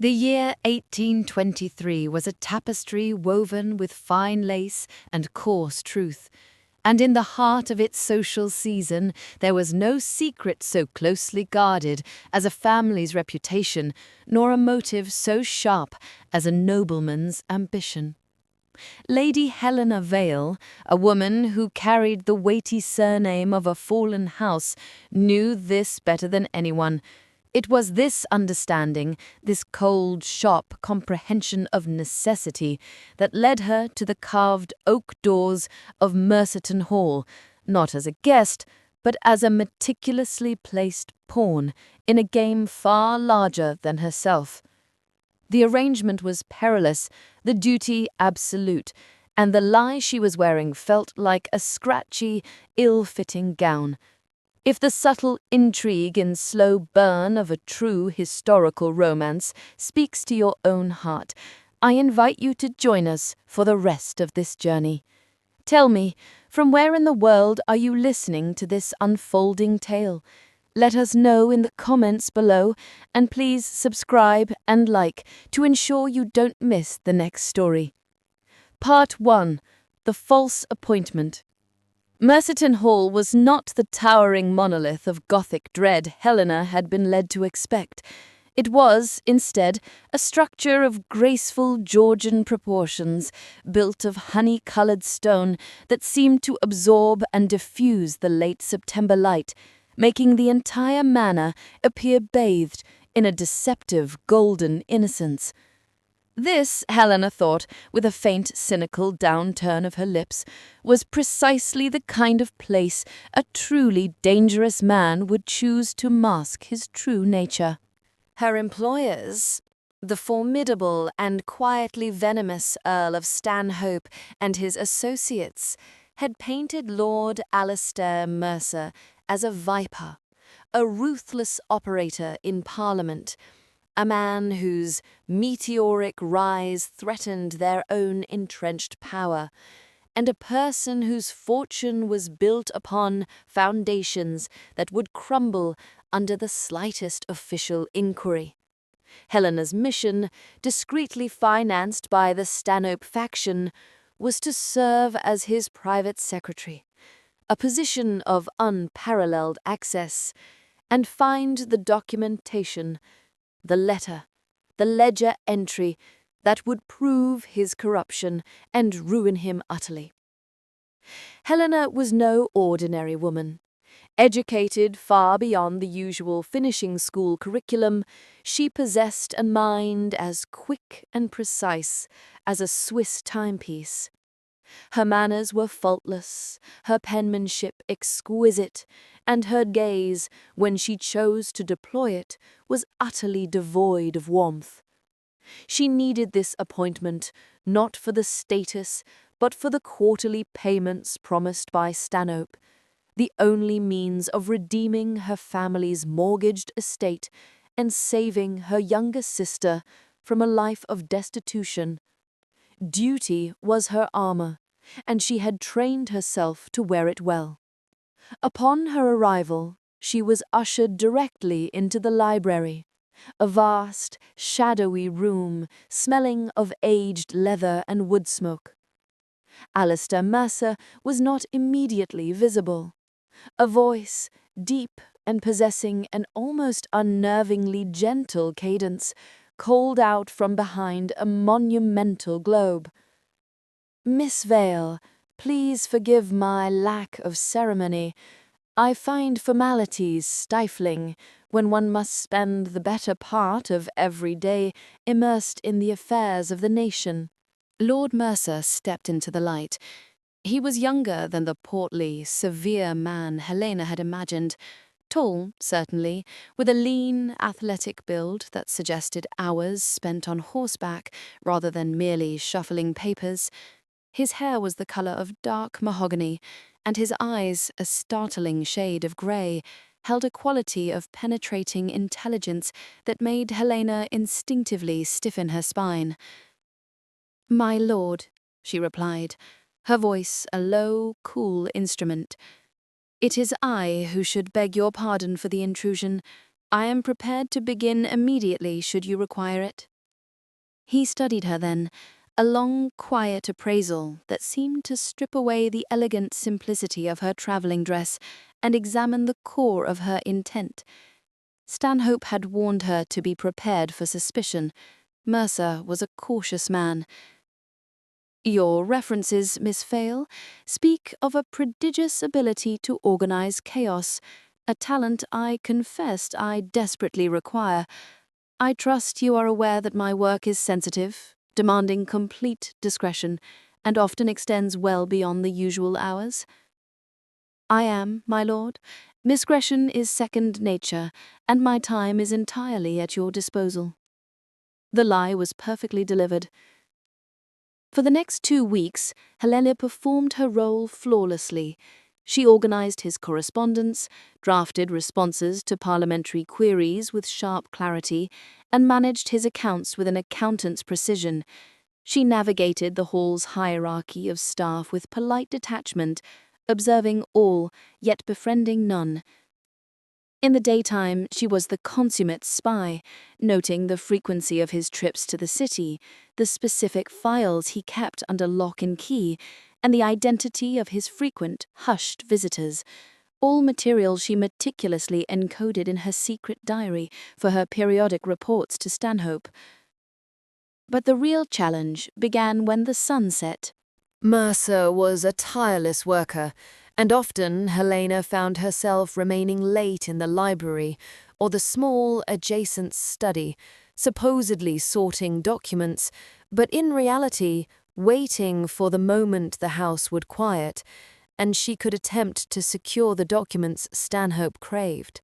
The year 1823 was a tapestry woven with fine lace and coarse truth, and in the heart of its social season there was no secret so closely guarded as a family's reputation, nor a motive so sharp as a nobleman's ambition. Lady Helena Vale, a woman who carried the weighty surname of a fallen house, knew this better than anyone. It was this understanding, this cold, sharp comprehension of necessity, that led her to the carved oak doors of Mercerton Hall, not as a guest, but as a meticulously placed pawn in a game far larger than herself. The arrangement was perilous, the duty absolute, and the lie she was wearing felt like a scratchy, ill-fitting gown. If the subtle intrigue and slow burn of a true historical romance speaks to your own heart, I invite you to join us for the rest of this journey. Tell me, from where in the world are you listening to this unfolding tale? Let us know in the comments below, and please subscribe and like to ensure you don't miss the next story. Part 1. The False Appointment. Mercerton Hall was not the towering monolith of Gothic dread Helena had been led to expect. It was, instead, a structure of graceful Georgian proportions, built of honey-coloured stone that seemed to absorb and diffuse the late September light, making the entire manor appear bathed in a deceptive golden innocence. This, Helena thought, with a faint cynical downturn of her lips, was precisely the kind of place a truly dangerous man would choose to mask his true nature. Her employers, the formidable and quietly venomous Earl of Stanhope and his associates, had painted Lord Alistair Mercer as a viper, a ruthless operator in Parliament, a man whose meteoric rise threatened their own entrenched power, and a person whose fortune was built upon foundations that would crumble under the slightest official inquiry. Helena's mission, discreetly financed by the Stanhope faction, was to serve as his private secretary, a position of unparalleled access, and find the documentation, the letter, the ledger entry that would prove his corruption and ruin him utterly. Helena was no ordinary woman. Educated far beyond the usual finishing school curriculum, she possessed a mind as quick and precise as a Swiss timepiece. Her manners were faultless, her penmanship exquisite, and her gaze, when she chose to deploy it, was utterly devoid of warmth. She needed this appointment not for the status, but for the quarterly payments promised by Stanhope, the only means of redeeming her family's mortgaged estate and saving her younger sister from a life of destitution. Duty was her armor, and she had trained herself to wear it well. Upon her arrival, she was ushered directly into the library, a vast, shadowy room smelling of aged leather and wood smoke. Alistair Mercer was not immediately visible. A voice, deep and possessing an almost unnervingly gentle cadence, called out from behind a monumental globe. "Miss Vale, please forgive my lack of ceremony. I find formalities stifling when one must spend the better part of every day immersed in the affairs of the nation." Lord Mercer stepped into the light. He was younger than the portly, severe man Helena had imagined. Tall, certainly, with a lean, athletic build that suggested hours spent on horseback rather than merely shuffling papers. His hair was the colour of dark mahogany, and his eyes, a startling shade of grey, held a quality of penetrating intelligence that made Helena instinctively stiffen her spine. "My lord," she replied, her voice a low, cool instrument. "It is I who should beg your pardon for the intrusion. I am prepared to begin immediately should you require it." He studied her then, a long, quiet appraisal that seemed to strip away the elegant simplicity of her travelling dress and examine the core of her intent. Stanhope had warned her to be prepared for suspicion. Mercer was a cautious man. "Your references, Miss Vale, speak of a prodigious ability to organize chaos, a talent I confessed I desperately require. I trust you are aware that my work is sensitive, demanding complete discretion, and often extends well beyond the usual hours." "I am, my lord. Discretion is second nature, and my time is entirely at your disposal." The lie was perfectly delivered. For the next 2 weeks, Helena performed her role flawlessly. She organized his correspondence, drafted responses to parliamentary queries with sharp clarity, and managed his accounts with an accountant's precision. She navigated the hall's hierarchy of staff with polite detachment, observing all, yet befriending none. In the daytime, she was the consummate spy, noting the frequency of his trips to the city, the specific files he kept under lock and key, and the identity of his frequent, hushed visitors, all material she meticulously encoded in her secret diary for her periodic reports to Stanhope. But the real challenge began when the sun set. Mercer was a tireless worker, and often Helena found herself remaining late in the library or the small adjacent study, supposedly sorting documents, but in reality waiting for the moment the house would quiet and she could attempt to secure the documents Stanhope craved.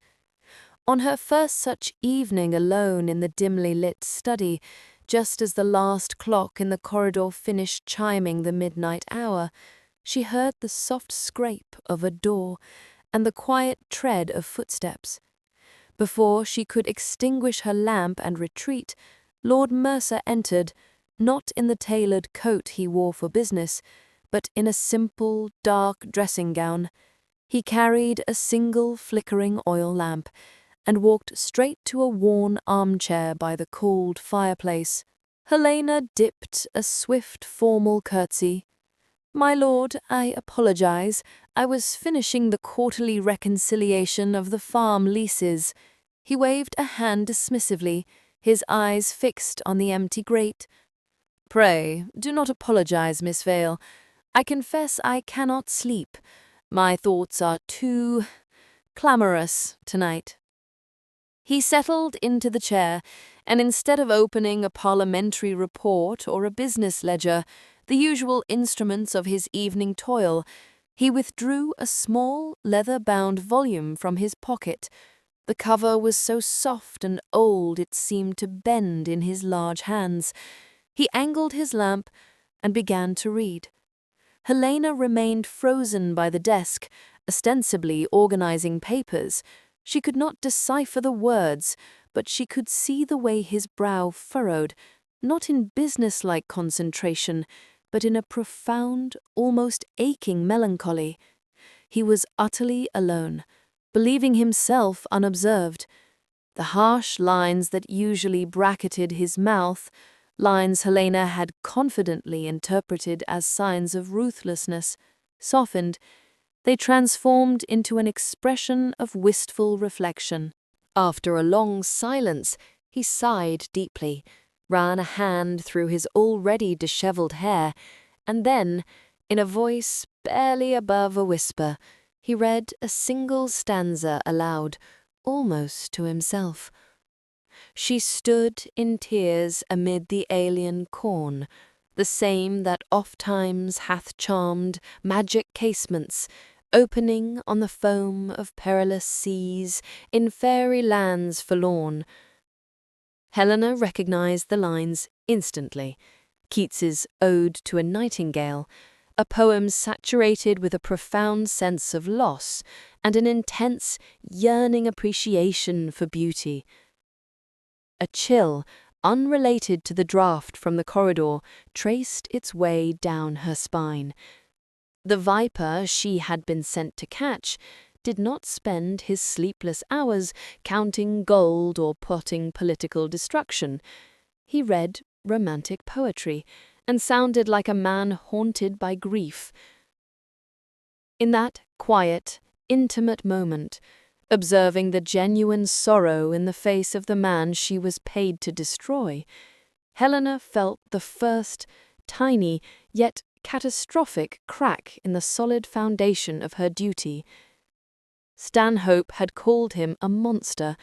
On her first such evening alone in the dimly lit study, just as the last clock in the corridor finished chiming the midnight hour, she heard the soft scrape of a door and the quiet tread of footsteps. Before she could extinguish her lamp and retreat, Lord Mercer entered, not in the tailored coat he wore for business, but in a simple, dark dressing gown. He carried a single flickering oil lamp and walked straight to a worn armchair by the cold fireplace. Helena dipped a swift, formal curtsy. "My lord, I apologize. I was finishing the quarterly reconciliation of the farm leases." He waved a hand dismissively, his eyes fixed on the empty grate. "Pray, do not apologize, Miss Vale. I confess I cannot sleep. My thoughts are too clamorous tonight." He settled into the chair, and instead of opening a parliamentary report or a business ledger, the usual instruments of his evening toil, he withdrew a small, leather-bound volume from his pocket. The cover was so soft and old it seemed to bend in his large hands. He angled his lamp and began to read. Helena remained frozen by the desk, ostensibly organizing papers. She could not decipher the words, but she could see the way his brow furrowed, not in business-like concentration, but in a profound, almost aching melancholy. He was utterly alone, believing himself unobserved. The harsh lines that usually bracketed his mouth, lines Helena had confidently interpreted as signs of ruthlessness, softened. They transformed into an expression of wistful reflection. After a long silence, he sighed deeply, ran a hand through his already disheveled hair, and then, in a voice barely above a whisper, he read a single stanza aloud, almost to himself. "She stood in tears amid the alien corn, the same that ofttimes hath charmed magic casements, opening on the foam of perilous seas in fairy lands forlorn." Helena recognized the lines instantly. Keats's Ode to a Nightingale, a poem saturated with a profound sense of loss and an intense, yearning appreciation for beauty. A chill, unrelated to the draught from the corridor, traced its way down her spine. The viper she had been sent to catch did not spend his sleepless hours counting gold or plotting political destruction. He read romantic poetry, and sounded like a man haunted by grief. In that quiet, intimate moment, observing the genuine sorrow in the face of the man she was paid to destroy, Helena felt the first, tiny, yet catastrophic crack in the solid foundation of her duty. Stanhope had called him a monster,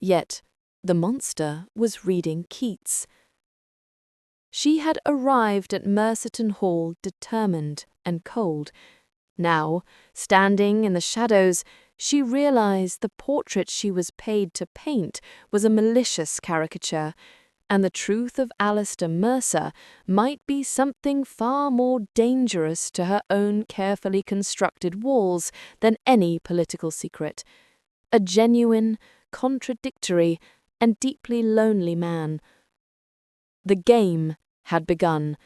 yet the monster was reading Keats. She had arrived at Mercerton Hall determined and cold. Now, standing in the shadows, she realized the portrait she was paid to paint was a malicious caricature, and the truth of Alistair Mercer might be something far more dangerous to her own carefully constructed walls than any political secret. A genuine, contradictory, and deeply lonely man. The game had begun,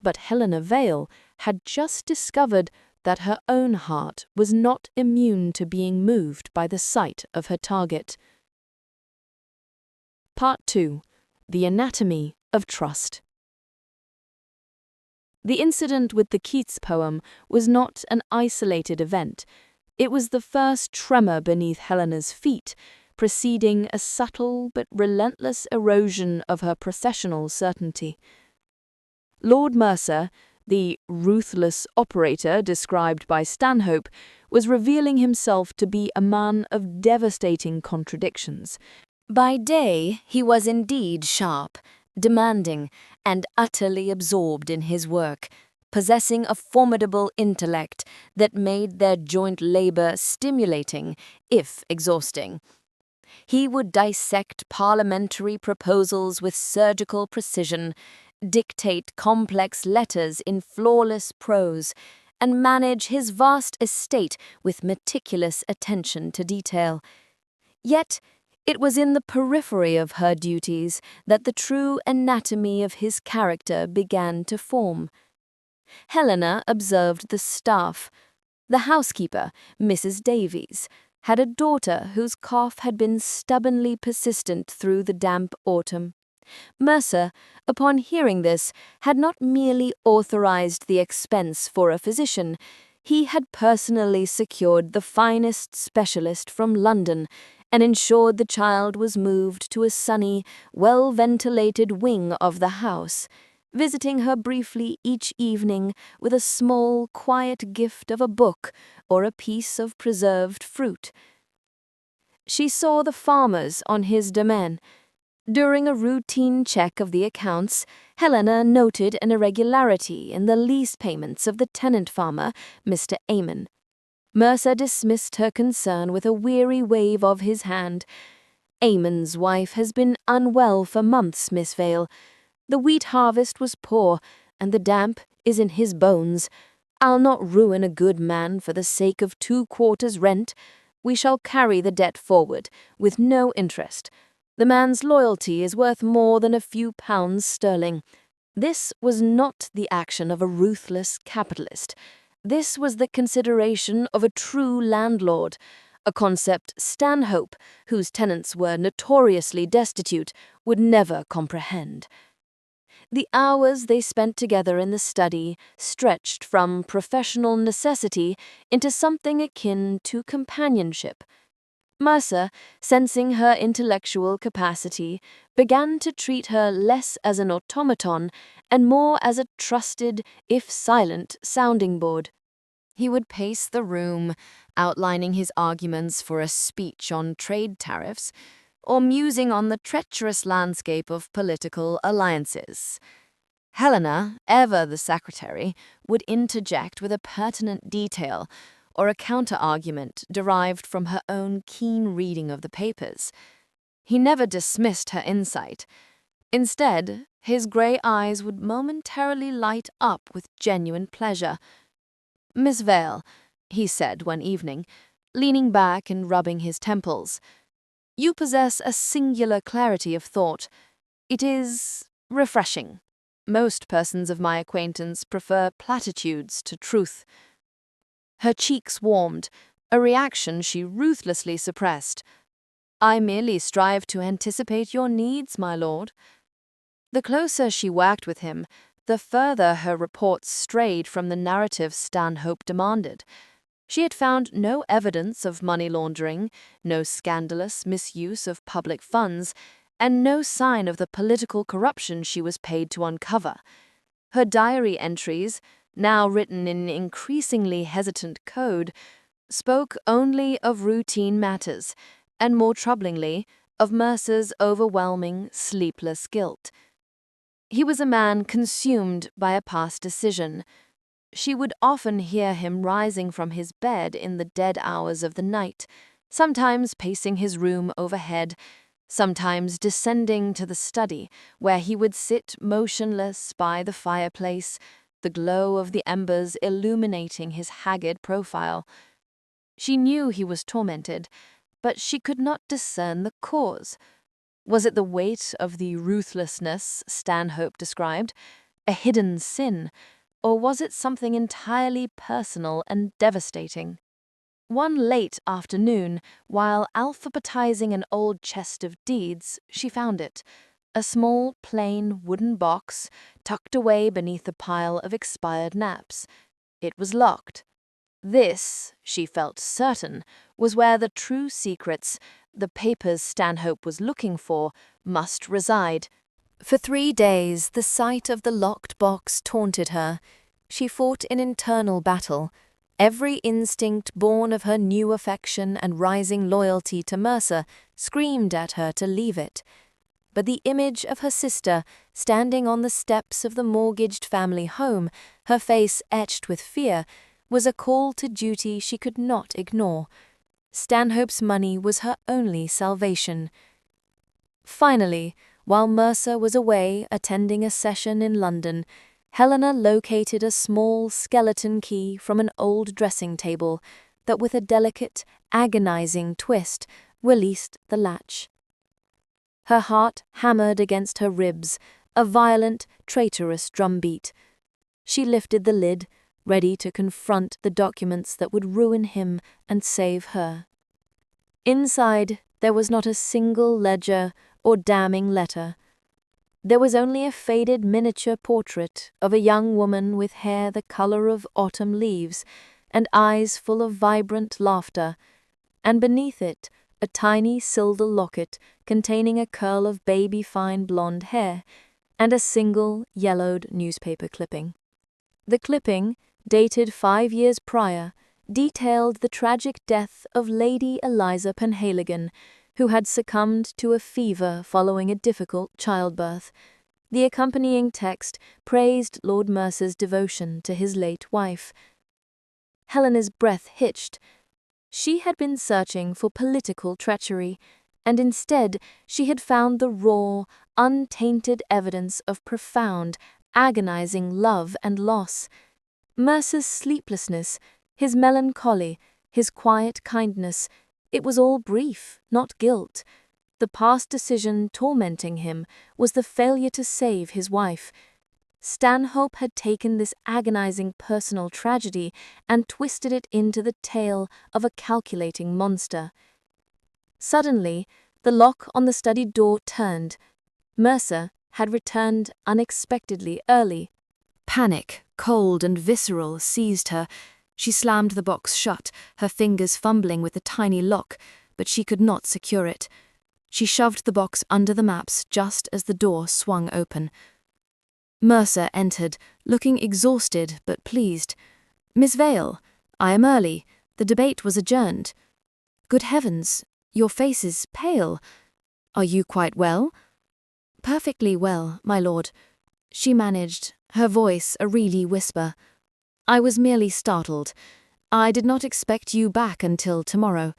but Helena Vale had just discovered that her own heart was not immune to being moved by the sight of her target. Part 2. The Anatomy of Trust. The incident with the Keats poem was not an isolated event. It was the first tremor beneath Helena's feet, preceding a subtle but relentless erosion of her processional certainty. Lord Mercer, the ruthless operator described by Stanhope, was revealing himself to be a man of devastating contradictions. By day, he was indeed sharp, demanding, and utterly absorbed in his work, possessing a formidable intellect that made their joint labor stimulating, if exhausting. He would dissect parliamentary proposals with surgical precision, dictate complex letters in flawless prose, and manage his vast estate with meticulous attention to detail. Yet, it was in the periphery of her duties that the true anatomy of his character began to form. Helena observed the staff. The housekeeper, Mrs. Davies, had a daughter whose cough had been stubbornly persistent through the damp autumn. Mercer, upon hearing this, had not merely authorized the expense for a physician, he had personally secured the finest specialist from London and ensured the child was moved to a sunny, well-ventilated wing of the house, visiting her briefly each evening with a small, quiet gift of a book or a piece of preserved fruit. She saw the farmers on his domain. During a routine check of the accounts, Helena noted an irregularity in the lease payments of the tenant farmer, Mr. Amon. Mercer dismissed her concern with a weary wave of his hand. "Amon's wife has been unwell for months, Miss Vale. The wheat harvest was poor, and the damp is in his bones. I'll not ruin a good man for the sake of 2 quarters' rent. We shall carry the debt forward, with no interest. The man's loyalty is worth more than a few pounds sterling." This was not the action of a ruthless capitalist. This was the consideration of a true landlord, a concept Stanhope, whose tenants were notoriously destitute, would never comprehend. The hours they spent together in the study stretched from professional necessity into something akin to companionship. Mercer, sensing her intellectual capacity, began to treat her less as an automaton and more as a trusted, if silent, sounding board. He would pace the room, outlining his arguments for a speech on trade tariffs, or musing on the treacherous landscape of political alliances. Helena, ever the secretary, would interject with a pertinent detail, or a counter-argument derived from her own keen reading of the papers. He never dismissed her insight. Instead, his grey eyes would momentarily light up with genuine pleasure. "Miss Vale," he said one evening, leaning back and rubbing his temples, "you possess a singular clarity of thought. It is refreshing. Most persons of my acquaintance prefer platitudes to truth." Her cheeks warmed, a reaction she ruthlessly suppressed. "I merely strive to anticipate your needs, my lord." The closer she worked with him, the further her reports strayed from the narrative Stanhope demanded. She had found no evidence of money laundering, no scandalous misuse of public funds, and no sign of the political corruption she was paid to uncover. Her diary entries, now written in increasingly hesitant code, spoke only of routine matters, and more troublingly, of Mercer's overwhelming, sleepless guilt. He was a man consumed by a past decision. She would often hear him rising from his bed in the dead hours of the night, sometimes pacing his room overhead, sometimes descending to the study, where he would sit motionless by the fireplace, the glow of the embers illuminating his haggard profile. She knew he was tormented, but she could not discern the cause. Was it the weight of the ruthlessness Stanhope described, a hidden sin, or was it something entirely personal and devastating? One late afternoon, while alphabetizing an old chest of deeds, she found it, a small, plain wooden box tucked away beneath a pile of expired naps. It was locked. This, she felt certain, was where the true secrets, the papers Stanhope was looking for, must reside. For 3 days, the sight of the locked box taunted her. She fought an internal battle. Every instinct born of her new affection and rising loyalty to Mercer screamed at her to leave it. But the image of her sister, standing on the steps of the mortgaged family home, her face etched with fear, was a call to duty she could not ignore. Stanhope's money was her only salvation. Finally, while Mercer was away attending a session in London, Helena located a small skeleton key from an old dressing table that, with a delicate, agonizing twist, released the latch. Her heart hammered against her ribs, a violent, treacherous drumbeat. She lifted the lid, ready to confront the documents that would ruin him and save her. Inside, there was not a single ledger or damning letter. There was only a faded miniature portrait of a young woman with hair the color of autumn leaves and eyes full of vibrant laughter, and beneath it a tiny silver locket containing a curl of baby-fine blonde hair and a single yellowed newspaper clipping. The clipping, dated 5 years prior, detailed the tragic death of Lady Eliza Penhaligon, who had succumbed to a fever following a difficult childbirth. The accompanying text praised Lord Mercer's devotion to his late wife. Helena's breath hitched. She had been searching for political treachery, and instead she had found the raw, untainted evidence of profound, agonizing love and loss. Mercer's sleeplessness, his melancholy, his quiet kindness, it was all brief, not guilt. The past decision tormenting him was the failure to save his wife. Stanhope had taken this agonizing personal tragedy and twisted it into the tale of a calculating monster. Suddenly, the lock on the study door turned. Mercer had returned unexpectedly early. Panic, cold and visceral, seized her. She slammed the box shut, her fingers fumbling with the tiny lock, but she could not secure it. She shoved the box under the maps just as the door swung open. Mercer entered, looking exhausted but pleased. "Miss Vale, I am early. The debate was adjourned." "Good heavens, your face is pale. Are you quite well?" "Perfectly well, my lord," she managed, her voice a reedy whisper. "I was merely startled. I did not expect you back until tomorrow."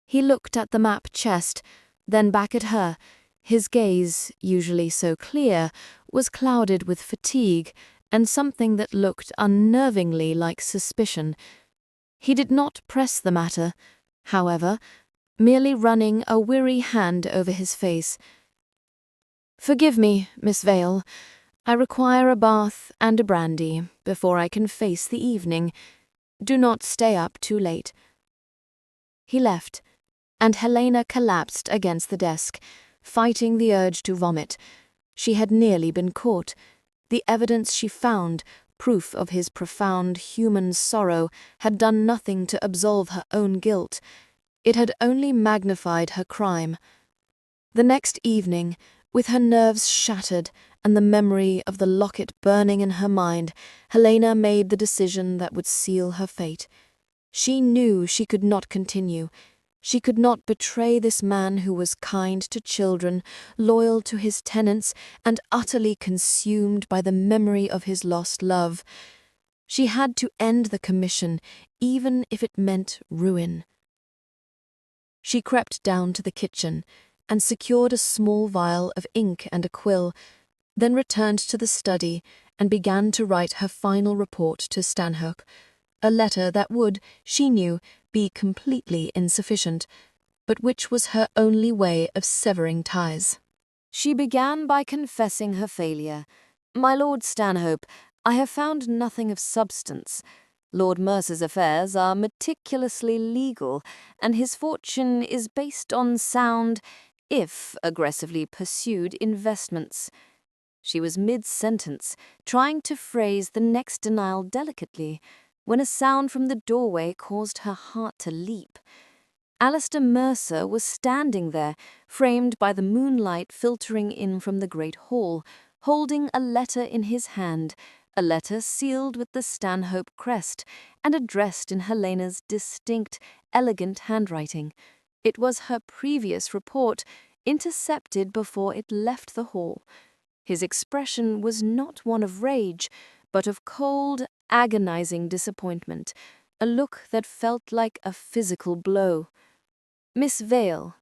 He looked at the map chest, then back at her. His gaze, usually so clear, was clouded with fatigue and something that looked unnervingly like suspicion. He did not press the matter, however, merely running a weary hand over his face. "Forgive me, Miss Vale. I require a bath and a brandy before I can face the evening. Do not stay up too late." He left, and Helena collapsed against the desk, fighting the urge to vomit. She had nearly been caught. The evidence she found, proof of his profound human sorrow, had done nothing to absolve her own guilt. It had only magnified her crime. The next evening, with her nerves shattered and the memory of the locket burning in her mind, Helena made the decision that would seal her fate. She knew she could not continue. She could not betray this man who was kind to children, loyal to his tenants, and utterly consumed by the memory of his lost love. She had to end the commission, even if it meant ruin. She crept down to the kitchen and secured a small vial of ink and a quill, then returned to the study and began to write her final report to Stanhope, a letter that would, she knew, be completely insufficient, but which was her only way of severing ties. She began by confessing her failure. "My Lord Stanhope, I have found nothing of substance. Lord Mercer's affairs are meticulously legal, and his fortune is based on sound, if aggressively pursued, investments." She was mid-sentence, trying to phrase the next denial delicately, when a sound from the doorway caused her heart to leap. Alistair Mercer was standing there, framed by the moonlight filtering in from the great hall, holding a letter in his hand, a letter sealed with the Stanhope crest and addressed in Helena's distinct, elegant handwriting. It was her previous report, intercepted before it left the hall. His expression was not one of rage, but of cold, agonizing disappointment, a look that felt like a physical blow. "Miss Vale,"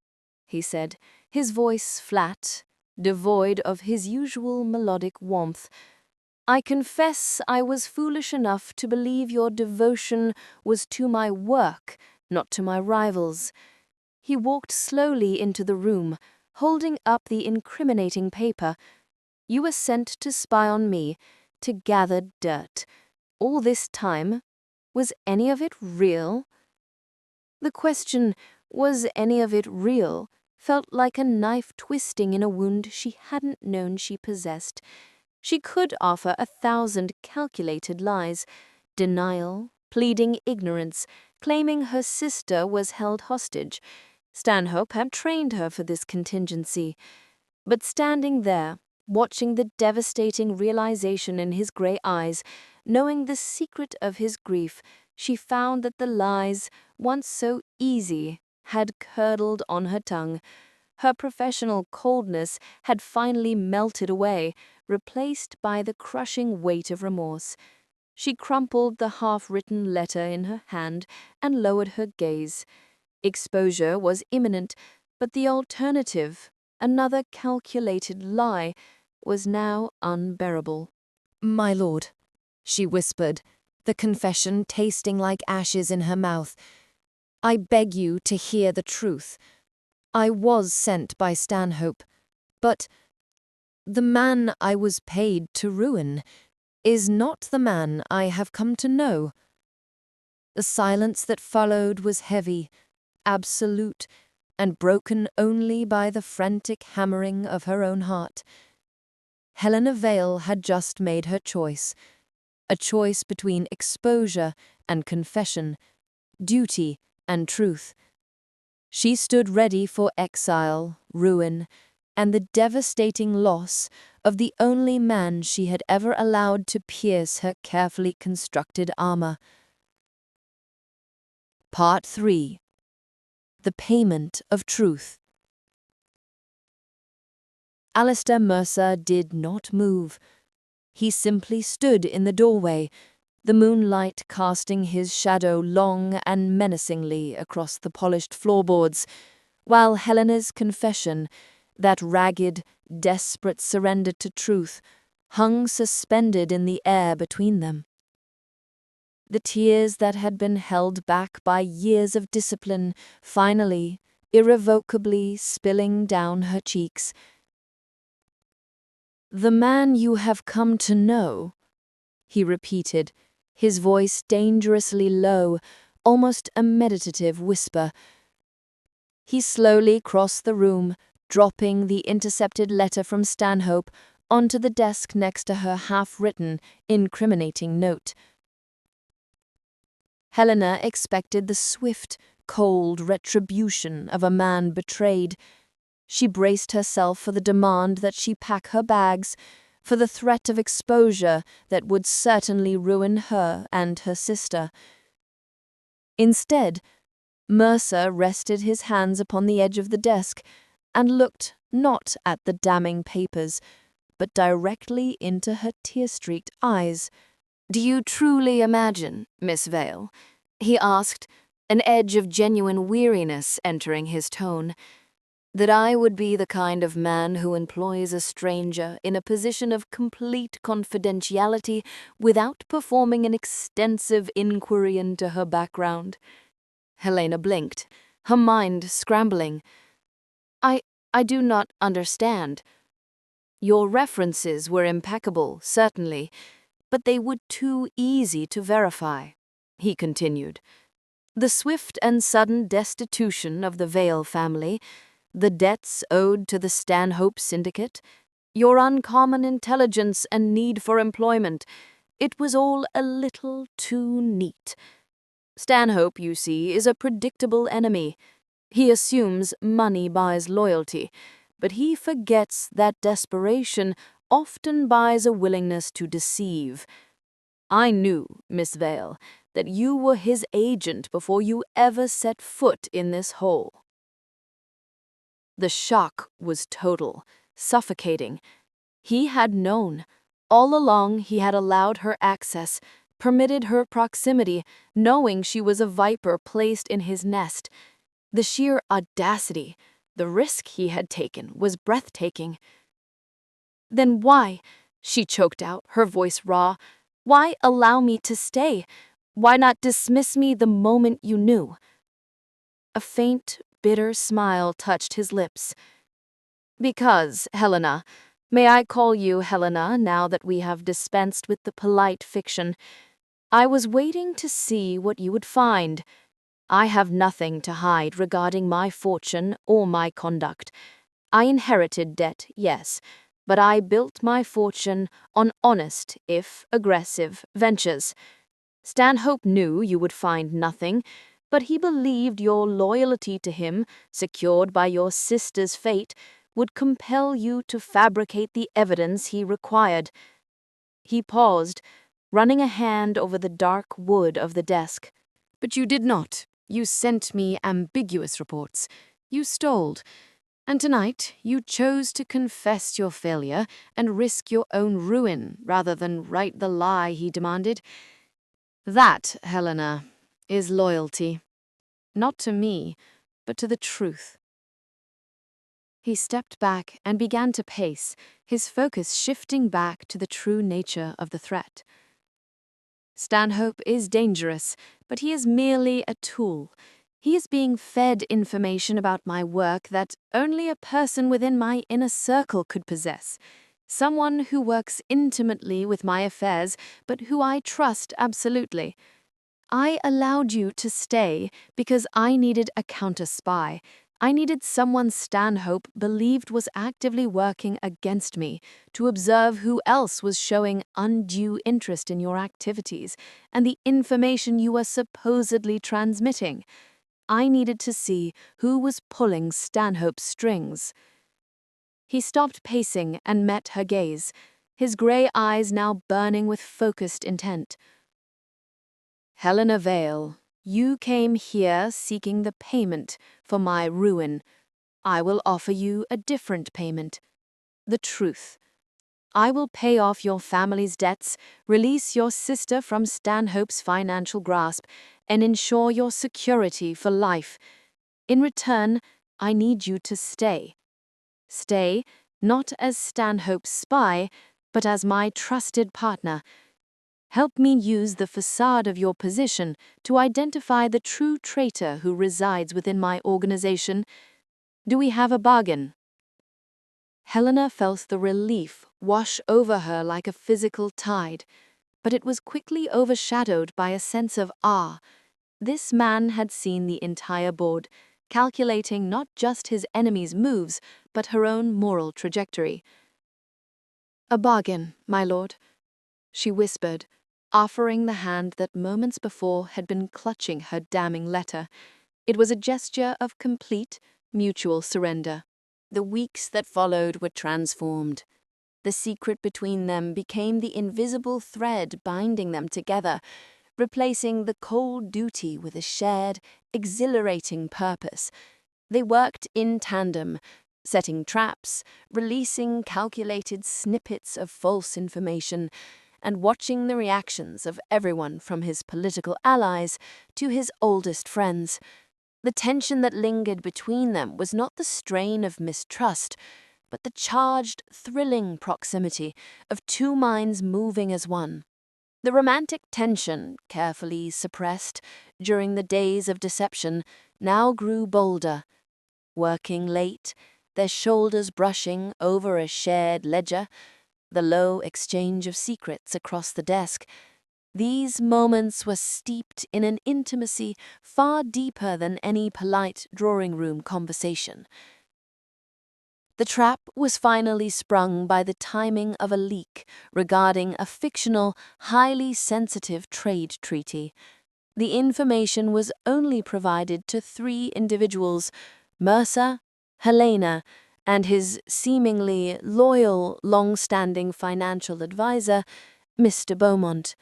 he said, his voice flat, devoid of his usual melodic warmth, "I confess I was foolish enough to believe your devotion was to my work, not to my rivals." He walked slowly into the room, holding up the incriminating paper. "You were sent to spy on me, to gather dirt. All this time, was any of it real?" The question, "Was any of it real?" felt like a knife twisting in a wound she hadn't known she possessed. She could offer 1,000 calculated lies, denial, pleading ignorance, claiming her sister was held hostage. Stanhope had trained her for this contingency. But standing there, watching the devastating realization in his grey eyes, knowing the secret of his grief, she found that the lies, once so easy, had curdled on her tongue. Her professional coldness had finally melted away, replaced by the crushing weight of remorse. She crumpled the half-written letter in her hand and lowered her gaze. Exposure was imminent, but the alternative, another calculated lie, was now unbearable. "My lord," she whispered, the confession tasting like ashes in her mouth, "I beg you to hear the truth. I was sent by Stanhope, but the man I was paid to ruin is not the man I have come to know." The silence that followed was heavy, absolute, and broken only by the frantic hammering of her own heart. Helena Vale had just made her choice, a choice between exposure and confession, duty and truth. She stood ready for exile, ruin, and the devastating loss of the only man she had ever allowed to pierce her carefully constructed armor. Part 3. The Payment of Truth. Alistair Mercer did not move. He simply stood in the doorway, the moonlight casting his shadow long and menacingly across the polished floorboards, while Helena's confession, that ragged, desperate surrender to truth, hung suspended in the air between them. The tears that had been held back by years of discipline finally, irrevocably spilling down her cheeks. "The man you have come to know," he repeated, his voice dangerously low, almost a meditative whisper. He slowly crossed the room, dropping the intercepted letter from Stanhope onto the desk next to her half-written, incriminating note. Helena expected the swift, cold retribution of a man betrayed. She braced herself for the demand that she pack her bags, for the threat of exposure that would certainly ruin her and her sister. Instead, Mercer rested his hands upon the edge of the desk and looked not at the damning papers, but directly into her tear-streaked eyes. "Do you truly imagine, Miss Vale," he asked, an edge of genuine weariness entering his tone, "that I would be the kind of man who employs a stranger in a position of complete confidentiality without performing an extensive inquiry into her background?" Helena blinked, her mind scrambling. I do not understand." "Your references were impeccable, certainly, but they were too easy to verify," he continued. "The swift and sudden destitution of the Vale family, the debts owed to the Stanhope syndicate, your uncommon intelligence and need for employment, it was all a little too neat. Stanhope, you see, is a predictable enemy. He assumes money buys loyalty, but he forgets that desperation often buys a willingness to deceive. I knew, Miss Vale, that you were his agent before you ever set foot in this hole." The shock was total, suffocating. He had known. All along he had allowed her access, permitted her proximity, knowing she was a viper placed in his nest. The sheer audacity, the risk he had taken, was breathtaking. "Then why," she choked out, her voice raw, "why allow me to stay? Why not dismiss me the moment you knew?" A faint, bitter smile touched his lips. "Because, Helena, may I call you Helena now that we have dispensed with the polite fiction, I was waiting to see what you would find. I have nothing to hide regarding my fortune or my conduct. I inherited debt, yes, but I built my fortune on honest, if aggressive, ventures. Stanhope knew you would find nothing, but he believed your loyalty to him, secured by your sister's fate, would compel you to fabricate the evidence he required." He paused, running a hand over the dark wood of the desk. "But you did not. You sent me ambiguous reports. You stole. And tonight you chose to confess your failure and risk your own ruin rather than write the lie he demanded. That, Helena, is loyalty. Not to me, but to the truth." He stepped back and began to pace, his focus shifting back to the true nature of the threat. "Stanhope is dangerous, but he is merely a tool. He is being fed information about my work that only a person within my inner circle could possess. Someone who works intimately with my affairs, but who I trust absolutely. I allowed you to stay because I needed a counter-spy. I needed someone Stanhope believed was actively working against me, to observe who else was showing undue interest in your activities and the information you were supposedly transmitting. I needed to see who was pulling Stanhope's strings." He stopped pacing and met her gaze, his grey eyes now burning with focused intent. "Helena Vale, you came here seeking the payment for my ruin. I will offer you a different payment. The truth. I will pay off your family's debts, release your sister from Stanhope's financial grasp, and ensure your security for life. In return, I need you to stay. Stay, not as Stanhope's spy, but as my trusted partner. Help me use the facade of your position to identify the true traitor who resides within my organization. Do we have a bargain?" Helena felt the relief wash over her like a physical tide, but it was quickly overshadowed by a sense of awe. This man had seen the entire board, calculating not just his enemy's moves, but her own moral trajectory. "A bargain, my lord," she whispered, offering the hand that moments before had been clutching her damning letter. It was a gesture of complete, mutual surrender. The weeks that followed were transformed. The secret between them became the invisible thread binding them together, replacing the cold duty with a shared, exhilarating purpose. They worked in tandem, setting traps, releasing calculated snippets of false information, and watching the reactions of everyone from his political allies to his oldest friends. The tension that lingered between them was not the strain of mistrust, but the charged, thrilling proximity of two minds moving as one. The romantic tension, carefully suppressed during the days of deception, now grew bolder. Working late, their shoulders brushing over a shared ledger, the low exchange of secrets across the desk, these moments were steeped in an intimacy far deeper than any polite drawing-room conversation. The trap was finally sprung by the timing of a leak regarding a fictional, highly sensitive trade treaty. The information was only provided to 3 individuals: Mercer, Helena, and his seemingly loyal, long-standing financial advisor, Mr. Beaumont.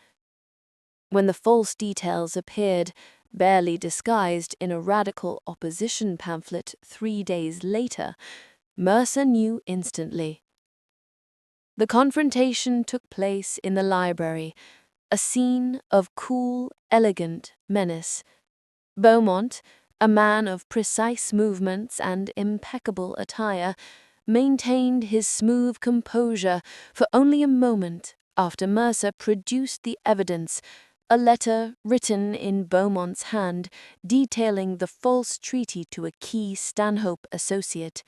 When the false details appeared, barely disguised in a radical opposition pamphlet 3 days later, Mercer knew instantly. The confrontation took place in the library, a scene of cool, elegant menace. Beaumont, a man of precise movements and impeccable attire, maintained his smooth composure for only a moment after Mercer produced the evidence, a letter written in Beaumont's hand detailing the false treaty to a key Stanhope associate.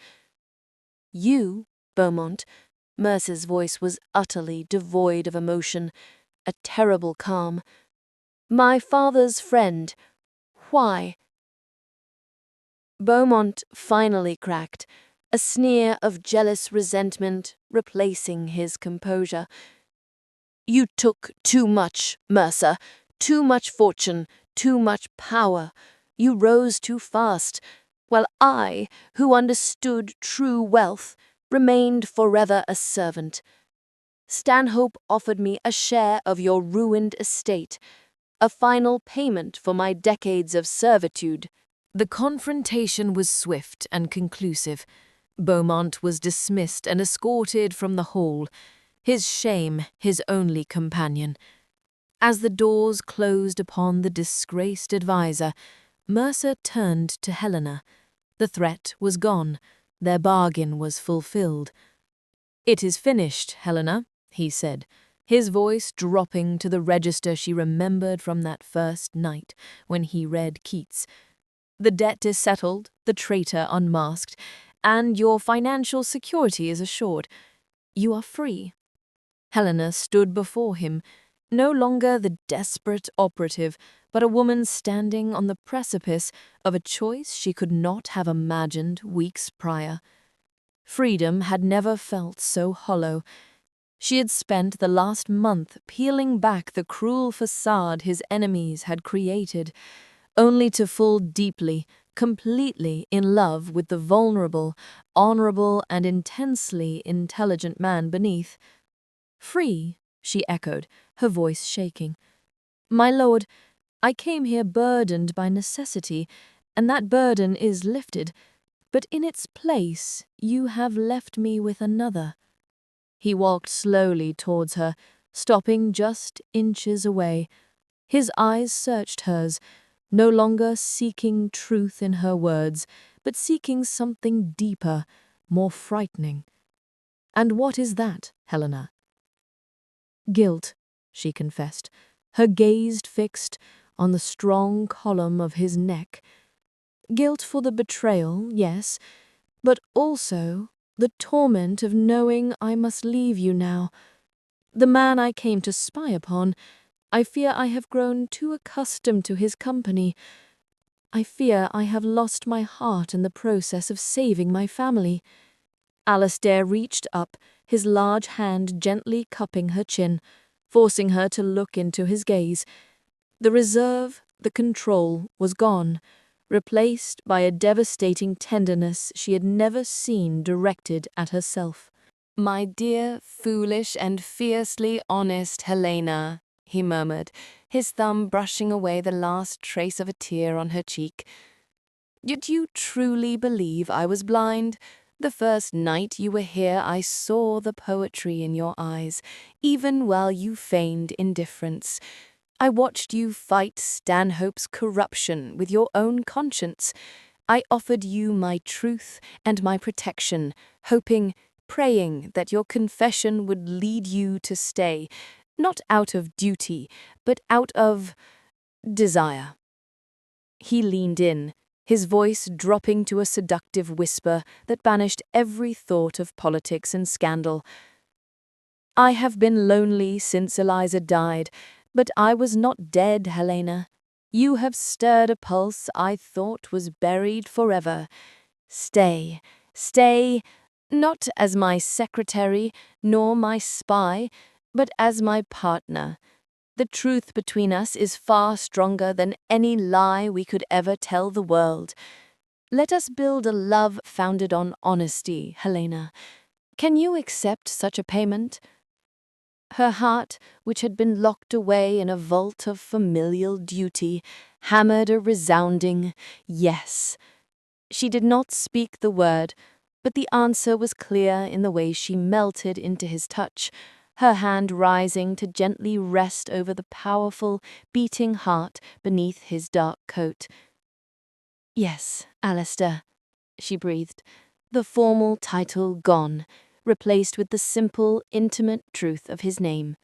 "You, Beaumont," Mercer's voice was utterly devoid of emotion, a terrible calm. "My father's friend. Why?" Beaumont finally cracked, a sneer of jealous resentment replacing his composure. "You took too much, Mercer, too much fortune, too much power. You rose too fast, while I, who understood true wealth, remained forever a servant. Stanhope offered me a share of your ruined estate, a final payment for my decades of servitude." The confrontation was swift and conclusive. Beaumont was dismissed and escorted from the hall, his shame his only companion. As the doors closed upon the disgraced adviser, Mercer turned to Helena. The threat was gone. Their bargain was fulfilled. "It is finished, Helena," he said, his voice dropping to the register she remembered from that first night when he read Keats. "The debt is settled, the traitor unmasked, and your financial security is assured. You are free." Helena stood before him, no longer the desperate operative, but a woman standing on the precipice of a choice she could not have imagined weeks prior. Freedom had never felt so hollow. She had spent the last month peeling back the cruel facade his enemies had created, only to fall deeply, completely in love with the vulnerable, honorable, and intensely intelligent man beneath. "Free," she echoed, her voice shaking. "My lord, I came here burdened by necessity, and that burden is lifted, but in its place you have left me with another." He walked slowly towards her, stopping just inches away. His eyes searched hers, no longer seeking truth in her words, but seeking something deeper, more frightening. "And what is that, Helena?" "Guilt," she confessed, her gaze fixed on the strong column of his neck. "Guilt for the betrayal, yes, but also the torment of knowing I must leave you now. The man I came to spy upon, I fear I have grown too accustomed to his company. I fear I have lost my heart in the process of saving my family. Alistair reached up, his large hand gently cupping her chin, forcing her to look into his gaze. The reserve, the control, was gone, replaced by a devastating tenderness she had never seen directed at herself. "My dear, foolish, and fiercely honest Helena," he murmured, his thumb brushing away the last trace of a tear on her cheek. "Did you truly believe I was blind? The first night you were here I saw the poetry in your eyes, even while you feigned indifference. I watched you fight Stanhope's corruption with your own conscience. I offered you my truth and my protection, hoping, praying that your confession would lead you to stay, not out of duty, but out of desire." He leaned in, his voice dropping to a seductive whisper that banished every thought of politics and scandal. "I have been lonely since Eliza died, but I was not dead, Helena. You have stirred a pulse I thought was buried forever. Stay, stay, not as my secretary, nor my spy, but as my partner. The truth between us is far stronger than any lie we could ever tell the world. Let us build a love founded on honesty, Helena. Can you accept such a payment?" Her heart, which had been locked away in a vault of familial duty, hammered a resounding yes. She did not speak the word, but the answer was clear in the way she melted into his touch, her hand rising to gently rest over the powerful, beating heart beneath his dark coat. "Yes, Alistair," she breathed, the formal title gone, replaced with the simple, intimate truth of his name.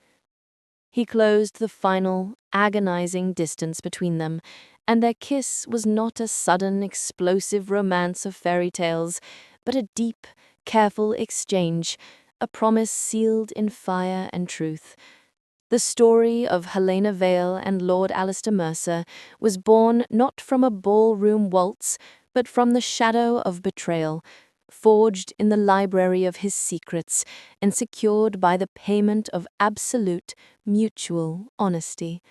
He closed the final, agonizing distance between them, and their kiss was not a sudden, explosive romance of fairy tales, but a deep, careful exchange, a promise sealed in fire and truth. The story of Helena Vale and Lord Alistair Mercer was born not from a ballroom waltz, but from the shadow of betrayal, forged in the library of his secrets and secured by the payment of absolute, mutual honesty.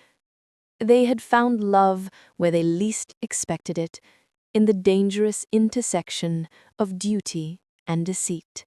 They had found love where they least expected it, in the dangerous intersection of duty and deceit.